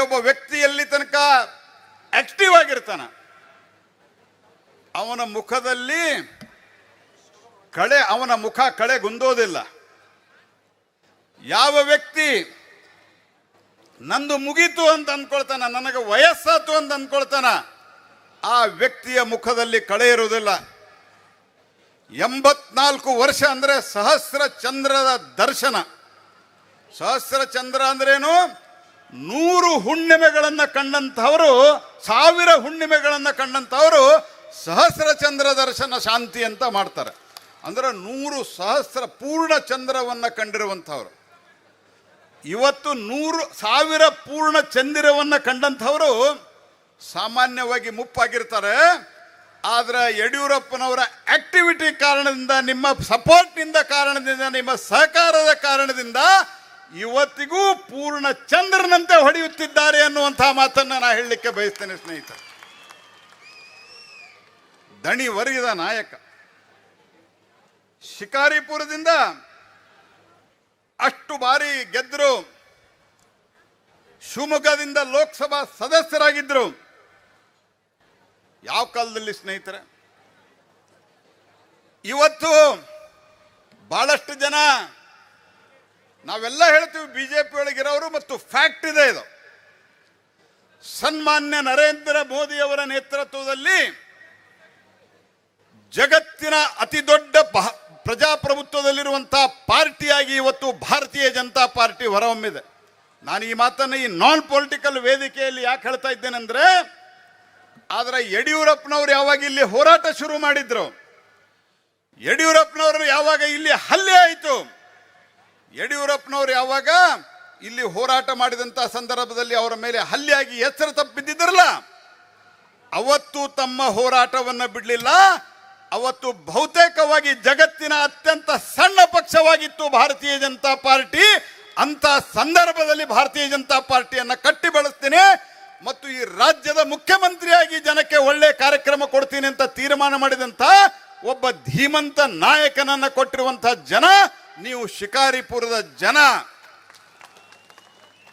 ಒಬ್ಬ ವ್ಯಕ್ತಿಯಲ್ಲಿ ತನಕ ಆಕ್ಟಿವ್ ಆಗಿರ್ತಾನ, ಅವನ ಮುಖದಲ್ಲಿ ಅವನ ಮುಖ ಕಳೆಗುಂದೋದಿಲ್ಲ. ಯಾವ ವ್ಯಕ್ತಿ ನಂದು ಮುಗೀತು ಅಂತ ಅಂದ್ಕೊಳ್ತಾನ, ನನಗೆ ವಯಸ್ಸಾತು ಅಂತ ಅಂದ್ಕೊಳ್ತಾನ, ಆ ವ್ಯಕ್ತಿಯ ಮುಖದಲ್ಲಿ ಕಳೆ ಇರುವುದಿಲ್ಲ. 84 ವರ್ಷ ಅಂದ್ರೆ ಸಹಸ್ರ ಚಂದ್ರದ ದರ್ಶನ. ಸಹಸ್ರ ಚಂದ್ರ ಅಂದ್ರೇನು? 100 ಹುಣ್ಣಿಮೆಗಳನ್ನು ಕಂಡಂತಹವರು, 1000 ಹುಣ್ಣಿಮೆಗಳನ್ನು ಕಂಡಂತಹವರು ಸಹಸ್ರ ಚಂದ್ರ ದರ್ಶನ ಶಾಂತಿ ಅಂತ ಮಾಡ್ತಾರೆ. ಅಂದ್ರೆ 100 ಸಹಸ್ರ ಪೂರ್ಣ ಚಂದ್ರವನ್ನು ಕಂಡಿರುವಂಥವ್ರು. ಇವತ್ತು 100,000 ಪೂರ್ಣ ಚಂದಿರವನ್ನು ಕಂಡಂಥವರು ಸಾಮಾನ್ಯವಾಗಿ ಮುಪ್ಪಾಗಿರ್ತಾರೆ. ಆದರೆ ಯಡಿಯೂರಪ್ಪನವರ ಆಕ್ಟಿವಿಟಿ ಕಾರಣದಿಂದ, ನಿಮ್ಮ ಸಪೋರ್ಟ್ನಿಂದ ಕಾರಣದಿಂದ, ನಿಮ್ಮ ಸಹಕಾರದ ಕಾರಣದಿಂದ ಇವತ್ತಿಗೂ ಪೂರ್ಣ ಚಂದ್ರನಂತೆ ಹೊಡೆಯುತ್ತಿದ್ದಾರೆ ಅನ್ನುವಂತಹ ಮಾತನ್ನು ನಾನು ಹೇಳಲಿಕ್ಕೆ ಬಯಸ್ತೇನೆ ಸ್ನೇಹಿತರೆ. ದಣಿ ವರ್ಗದ ನಾಯಕ, ಶಿಕಾರಿಪುರದಿಂದ ಅಷ್ಟು ಬಾರಿ ಗೆದ್ದರು, ಶಿವಮೊಗ್ಗದಿಂದ ಲೋಕಸಭಾ ಸದಸ್ಯರಾಗಿದ್ದರು. ಯಾವ ಕಾಲದಲ್ಲಿ ಸ್ನೇಹಿತರೆ? ಇವತ್ತು ಬಹಳಷ್ಟು ಜನ ನಾವೆಲ್ಲ ಹೇಳ್ತೀವಿ ಬಿಜೆಪಿ ಒಳಗಿರೋರು, ಮತ್ತು ಫ್ಯಾಕ್ಟ್ ಇದೆ ಇದು. ಸನ್ಮಾನ್ಯ ನರೇಂದ್ರ ಮೋದಿ ಅವರ ನೇತೃತ್ವದಲ್ಲಿ ಜಗತ್ತಿನ ಅತಿ ದೊಡ್ಡ ಪ್ರಜಾಪ್ರಭುತ್ವದಲ್ಲಿರುವಂತಹ ಪಾರ್ಟಿಯಾಗಿ ಇವತ್ತು ಭಾರತೀಯ ಜನತಾ ಪಾರ್ಟಿ ಹೊರಹೊಮ್ಮಿದೆ. ನಾನು ಈ ಮಾತನ್ನು ಈ ನಾನ್ ಪೊಲಿಟಿಕಲ್ ವೇದಿಕೆಯಲ್ಲಿ ಯಾಕೆ ಹೇಳ್ತಾ ಇದ್ದೇನೆಂದ್ರೆ, ಆದರೆ ಯಡಿಯೂರಪ್ಪನವರು ಯಾವಾಗ ಇಲ್ಲಿ ಹೋರಾಟ ಶುರು ಮಾಡಿದ್ರು, ಯಡಿಯೂರಪ್ಪನವರು ಯಾವಾಗ ಇಲ್ಲಿ ಹಲ್ಲೆ ಆಯಿತು, ಯಡಿಯೂರಪ್ಪನವರು ಯಾವಾಗ ಇಲ್ಲಿ ಹೋರಾಟ ಮಾಡಿದಂತಹ ಸಂದರ್ಭದಲ್ಲಿ ಅವರ ಮೇಲೆ ಹಲ್ಲೆಯಾಗಿ ಎಚ್ಚರ ತಪ್ಪಿದ್ದಿದ್ರಲ್ಲ, ಅವತ್ತು ತಮ್ಮ ಹೋರಾಟವನ್ನು ಬಿಡಲಿಲ್ಲ. ಅವತ್ತು ಬಹುತೇಕವಾಗಿ ಜಗತ್ತಿನ ಅತ್ಯಂತ ಸಣ್ಣ ಪಕ್ಷವಾಗಿತ್ತು ಭಾರತೀಯ ಜನತಾ ಪಾರ್ಟಿ. ಅಂತ ಸಂದರ್ಭದಲ್ಲಿ ಭಾರತೀಯ ಜನತಾ ಪಾರ್ಟಿಯನ್ನು ಕಟ್ಟಿ ಬೆಳೆಸ್ತೀನಿ ಮತ್ತು ಈ ರಾಜ್ಯದ ಮುಖ್ಯಮಂತ್ರಿಯಾಗಿ ಜನಕ್ಕೆ ಒಳ್ಳೆ ಕಾರ್ಯಕ್ರಮ ಕೊಡ್ತೀನಿ ಅಂತ ತೀರ್ಮಾನ ಮಾಡಿದಂತ ಒಬ್ಬ ಧೀಮಂತ ನಾಯಕನನ್ನ ಕೊಟ್ಟಿರುವಂತಹ ಜನ ನೀವು ಶಿಕಾರಿಪುರದ ಜನ.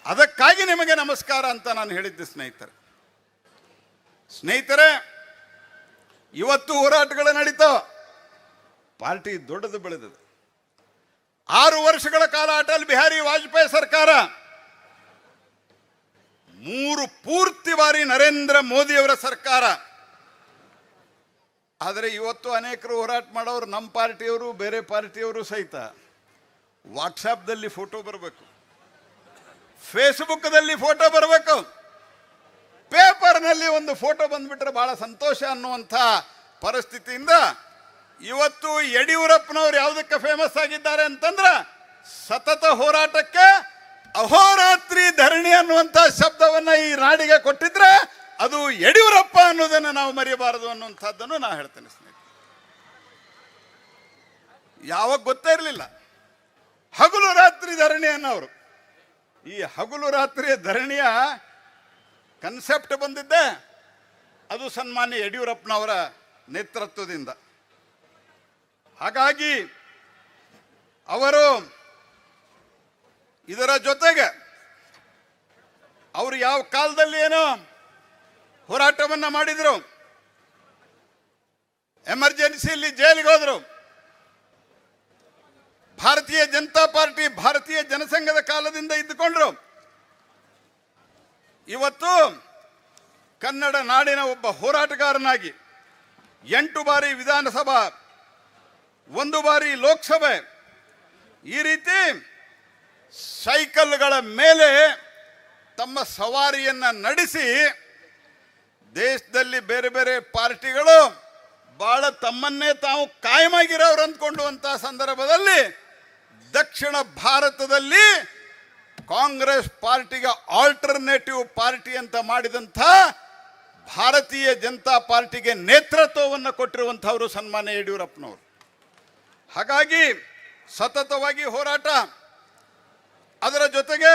ಅದಕ್ಕಾಗಿ ನಿಮಗೆ ನಮಸ್ಕಾರ ಅಂತ ನಾನು ಹೇಳಿದ್ದೆ ಸ್ನೇಹಿತರೆ. ಇವತ್ತು ಹೋರಾಟಗಳು ನಡೀತಾವ, ಪಾರ್ಟಿ ದೊಡ್ಡದು ಬೆಳೆದಿದೆ. 6 ವರ್ಷಗಳ ಕಾಲ ಅಟಲ್ ಬಿಹಾರಿ ವಾಜಪೇಯಿ ಸರ್ಕಾರ, 3 ಪೂರ್ತಿ ಬಾರಿ ನರೇಂದ್ರ ಮೋದಿಯವರ ಸರ್ಕಾರ. ಆದರೆ ಇವತ್ತು ಅನೇಕರು ಹೋರಾಟ ಮಾಡೋರು, ನಮ್ಮ ಪಾರ್ಟಿಯವರು ಬೇರೆ ಪಾರ್ಟಿಯವರು ಸಹಿತ ವಾಟ್ಸಾಪ್ದಲ್ಲಿ ಫೋಟೋ ಬರಬೇಕು, ಫೇಸ್ಬುಕ್ದಲ್ಲಿ ಫೋಟೋ ಬರಬೇಕು, ಪೇಪರ್ನಲ್ಲಿ ಒಂದು ಫೋಟೋ ಬಂದ್ಬಿಟ್ರೆ ಬಹಳ ಸಂತೋಷ ಅನ್ನುವಂಥ ಪರಿಸ್ಥಿತಿಯಿಂದ ಇವತ್ತು ಯಡಿಯೂರಪ್ಪನವರು ಯಾವುದಕ್ಕೆ ಫೇಮಸ್ ಆಗಿದ್ದಾರೆ ಅಂತಂದ್ರೆ, ಸತತ ಹೋರಾಟಕ್ಕೆ ಅಹೋರಾತ್ರಿ ಧರಣಿ ಅನ್ನುವಂಥ ಶಬ್ದವನ್ನ ಈ ನಾಡಿಗೆ ಕೊಟ್ಟಿದ್ರೆ ಅದು ಯಡಿಯೂರಪ್ಪ ಅನ್ನೋದನ್ನು ನಾವು ಮರೆಯಬಾರದು ಅನ್ನುವಂಥದ್ದನ್ನು ನಾನು ಹೇಳ್ತೇನೆ ಸ್ನೇಹಿತರೆ. ಯಾವಾಗ ಗೊತ್ತೇ ಇರಲಿಲ್ಲ ಹಗಲು ರಾತ್ರಿ ಧರಣಿ ಅನ್ನೋರು. ಈ ಹಗಲು ರಾತ್ರಿ ಧರಣಿಯ ಕನ್ಸೆಪ್ಟ್ ಬಂದಿದ್ದೆ ಅದು ಸನ್ಮಾನ್ಯ ಯಡಿಯೂರಪ್ಪನವರ ನೇತೃತ್ವದಿಂದ. ಹಾಗಾಗಿ ಅವರು ಇದರ ಜೊತೆಗೆ ಅವರು ಯಾವ ಕಾಲದಲ್ಲಿ ಏನೋ ಹೋರಾಟವನ್ನ ಮಾಡಿದ್ರು, ಎಮರ್ಜೆನ್ಸಿಯಲ್ಲಿ ಜೈಲಿಗೆ ಹೋದ್ರು. ಭಾರತೀಯ ಜನತಾ ಪಾರ್ಟಿ, ಭಾರತೀಯ ಜನಸಂಘದ ಕಾಲದಿಂದ ಇದ್ದುಕೊಂಡ್ರು. ಇವತ್ತು ಕನ್ನಡ ನಾಡಿನ ಒಬ್ಬ ಹೋರಾಟಗಾರನಾಗಿ 8 ಬಾರಿ ವಿಧಾನಸಭಾ, 1 ಬಾರಿ ಲೋಕಸಭೆ, ಈ ರೀತಿ ಸೈಕಲ್ಗಳ ಮೇಲೆ ತಮ್ಮ ಸವಾರಿಯನ್ನ ನಡೆಸಿ ದೇಶದಲ್ಲಿ ಬೇರೆ ಬೇರೆ ಪಾರ್ಟಿಗಳು ಬಹಳ ತಮ್ಮನ್ನೇ ತಾವು ಕಾಯಮಾಗಿರೋರು ಅಂದ್ಕೊಂಡುವಂತಹ ಸಂದರ್ಭದಲ್ಲಿ ದಕ್ಷಿಣ ಭಾರತದಲ್ಲಿ ಕಾಂಗ್ರೆಸ್ ಪಾರ್ಟಿಗೆ ಆಲ್ಟರ್ನೇಟಿವ್ ಪಾರ್ಟಿ ಅಂತ ಮಾಡಿದಂಥ ಭಾರತೀಯ ಜನತಾ ಪಾರ್ಟಿಗೆ ನೇತೃತ್ವವನ್ನು ಕೊಟ್ಟಿರುವಂಥವರು ಸನ್ಮಾನ್ಯ ಯಡಿಯೂರಪ್ಪನವರು. ಹಾಗಾಗಿ ಸತತವಾಗಿ ಹೋರಾಟ, ಅದರ ಜೊತೆಗೆ